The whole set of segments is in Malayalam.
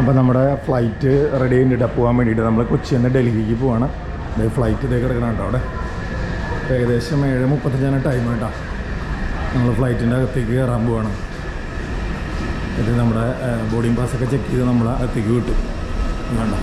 അപ്പോൾ നമ്മുടെ ഫ്ലൈറ്റ് റെഡി ചെയ്തിട്ട് പോകാൻ വേണ്ടിയിട്ട് നമ്മൾ കൊച്ചിയിൽ നിന്ന് ഡൽഹിക്ക് പോവാണ്. ഫ്ലൈറ്റ് ഇതേ കിടക്കണം കേട്ടോ അവിടെ. ഏകദേശം 7:35 ടൈം കേട്ടോ. നമ്മൾ ഫ്ലൈറ്റിൻ്റെ അകത്തേക്ക് കയറാൻ പോവാണ്. ഇത് നമ്മുടെ ബോർഡിംഗ് പാസ്സൊക്കെ ചെക്ക് ചെയ്ത് നമ്മൾ അകത്തേക്ക് വിട്ടു. വേണ്ട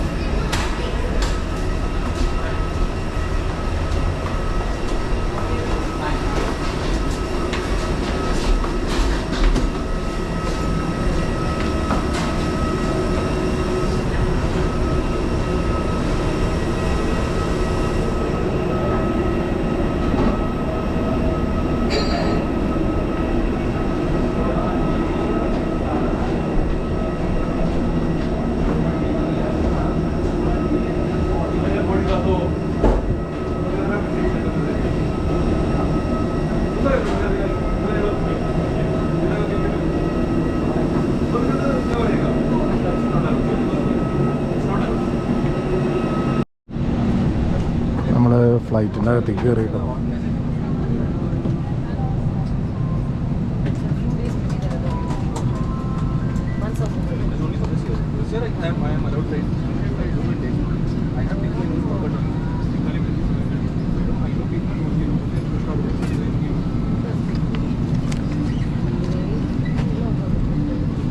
നമ്മൾ ഫ്ലൈറ്റിൻ്റെ അകത്തേക്ക് കയറിയിട്ടോ.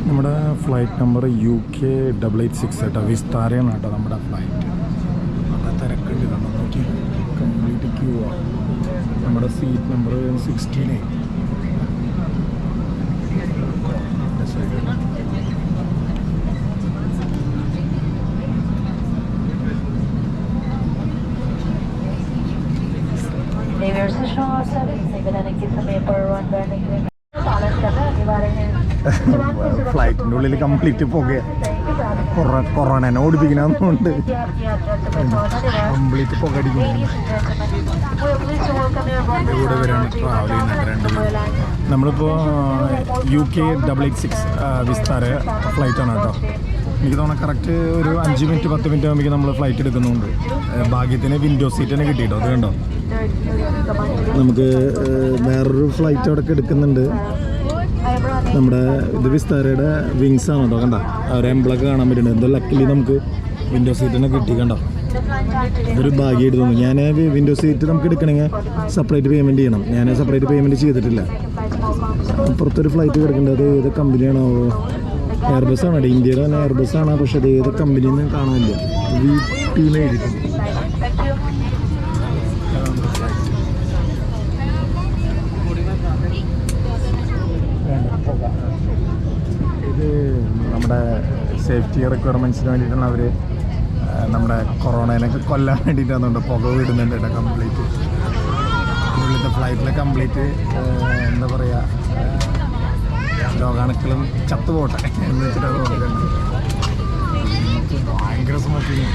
നമ്മുടെ ഫ്ലൈറ്റ് നമ്പർ UK 886 കേട്ടോ. വിസ്താരയാണ് കേട്ടോ നമ്മുടെ ഫ്ലൈറ്റ്. നല്ല തിരക്കുണ്ട് കണ്ടോ, നോക്കി കംപ്ലീറ്റ് ക്യൂ ആണ്. നമ്മുടെ സീറ്റ് നമ്പർ 16. ഫ്ലൈറ്റിൻ്റെ ഉള്ളിൽ കംപ്ലീറ്റ് പോകുക. കൊറോണനെ ഓടിപ്പിക്കണമെന്നുണ്ട്. കംപ്ലീറ്റ് പുകടിക്കുന്നു. ഇവിടെ വരാണ് ട്രാവൽ ചെയ്യുന്നുണ്ട് രണ്ടുപേരും. നമ്മളിപ്പോൾ UK 886 വിസ്താര ഫ്ലൈറ്റാണ് കേട്ടോ. എനിക്ക് തോന്നുന്നു കറക്റ്റ് ഒരു 5 മിനിറ്റ് 10 മിനിറ്റ് ആകുമ്പോഴേക്കും നമ്മൾ ഫ്ലൈറ്റ് എടുക്കുന്നുണ്ട്. ഭാഗ്യത്തിന് വിൻഡോ സീറ്റ് തന്നെ കിട്ടിയിട്ടോ. അത് കണ്ടോ, നമുക്ക് വേറൊരു ഫ്ലൈറ്റ് അവിടെ എടുക്കുന്നുണ്ട്. നമ്മുടെ ഇത് വിസ്താരയുടെ വിങ്സ് ആണ് കേട്ടോ. കണ്ട ഒരു എംബ്ലൊക്കെ കാണാൻ പറ്റുന്നുണ്ട്. എന്തോ ലക്കിലി നമുക്ക് വിൻഡോ സീറ്റ് തന്നെ കിട്ടി. കണ്ടോ, ഇതൊരു ഭാഗ്യമായിട്ട് തോന്നുന്നു. ഞാൻ വിൻഡോ സീറ്റ് നമുക്ക് എടുക്കണമെങ്കിൽ സെപ്പറേറ്റ് പേയ്മെൻറ്റ് ചെയ്യണം. ഞാൻ സെപ്പറേറ്റ് പേയ്മെൻറ്റ് ചെയ്തിട്ടില്ല. പുറത്തൊരു ഫ്ലൈറ്റ് കിടക്കുന്നുണ്ട്. അത് ഏത് കമ്പനിയാണോ? എയർബസ് ആണ് കേട്ടോ. ഇന്ത്യയുടെ തന്നെ എയർബസ് ആണ്. പക്ഷേ അത് ഏത് കമ്പനിയെന്ന് കാണാനില്ല. VP എഴുതിയിട്ടുണ്ട്. ഇത് നമ്മുടെ സേഫ്റ്റി റിക്വയർമെൻറ്റ്സിന് വേണ്ടിയിട്ടാണ് അവർ നമ്മുടെ കൊറോണേനൊക്കെ കൊല്ലാൻ വേണ്ടിയിട്ടാണ് പുക വിടുന്നുണ്ട് കേട്ടോ. കംപ്ലീറ്റ് ഉള്ളിലത്തെ ഫ്ലൈറ്റിലെ കംപ്ലീറ്റ് എന്താ പറയുക, രോഗാണുക്കളും ചത്തുപോട്ടെ എന്ന് വെച്ചിട്ടാണ് നോക്കുന്നത്. ഭയങ്കര സ്മോക്കിങ്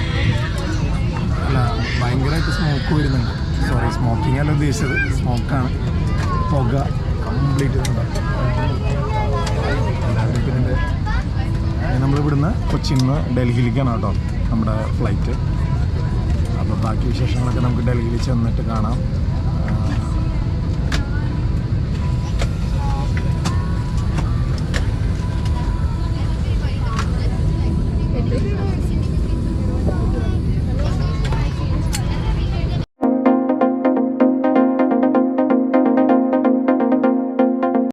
അല്ല, ഭയങ്കരമായിട്ട് സ്മോക്ക് വരുന്നുണ്ട്. സോറി, സ്മോക്കിംഗ് അല്ല ഉദ്ദേശിച്ചത്, സ്മോക്കാണ്. പുക കംപ്ലീറ്റ് ഉണ്ടാവും. പിന്നെ നമ്മളിവിടുന്ന് കൊച്ചിയിൽ നിന്ന് ഡൽഹിയിലേക്കാണ് കേട്ടോ നമ്മുടെ ഫ്ലൈറ്റ്. അപ്പോൾ ബാക്കി വിശേഷങ്ങളൊക്കെ നമുക്ക് ഡൽഹിയിൽ ചെന്നിട്ട് കാണാം.